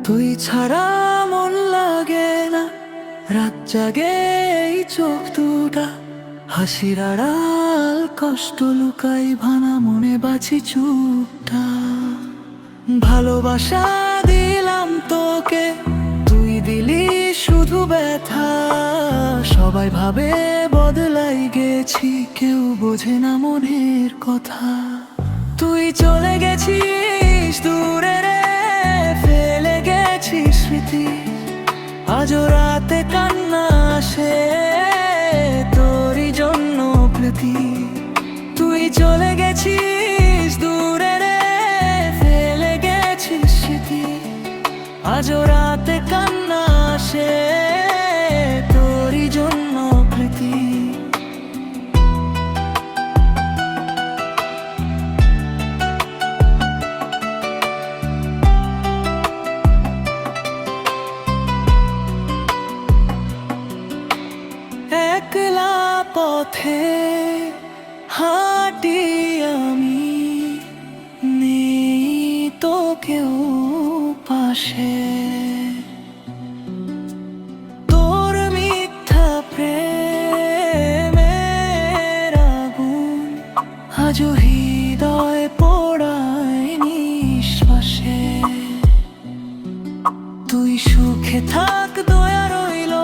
তুই ছাড়া মন লাগে না, রাত জাগে এই চোখ দুটা, হাসির আড়াল কষ্ট লুকাই, ভানা মনে বাঁচি চুপটা। ভালোবাসা দিলাম তোকে, তুই দিলি শুধু ব্যথা। সবাই ভাবে বদলাই গেছি, কেউ বোঝে না মনের কথা। তুই চলে গেছিস দূরে রে, ফেলে গেছিস স্মৃতি। আজও রাতে কান্না আসে তোরই জন্য প্রীতি। তুই চলে গেছিস দূরে রে, ফেলে গেছিস স্মৃতি। আজও রাতে কান্না আসে তোরই জন্য প্রীতি। একলা পথে হাঁটি আমি, নেই তো কেউ পাশে। তোর মিথ্যা প্রেমের আগুন আজও হৃদয় পোড়ায় নিঃশ্বাসে। তুই সুখে থাক দয়া রইল,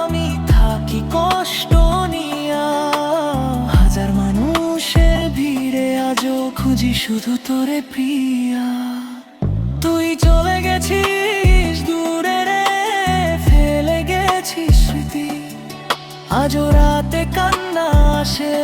আমি থাকি কষ্ট নিয়া। হাজার মানুষের ভিড়ে আজও খুঁজি শুধু তোরে প্রিয়া। তুই চলে গেছিস দূরে রে, ফেলে গেছিস স্মৃতি। আজও রাতে কান্না আসে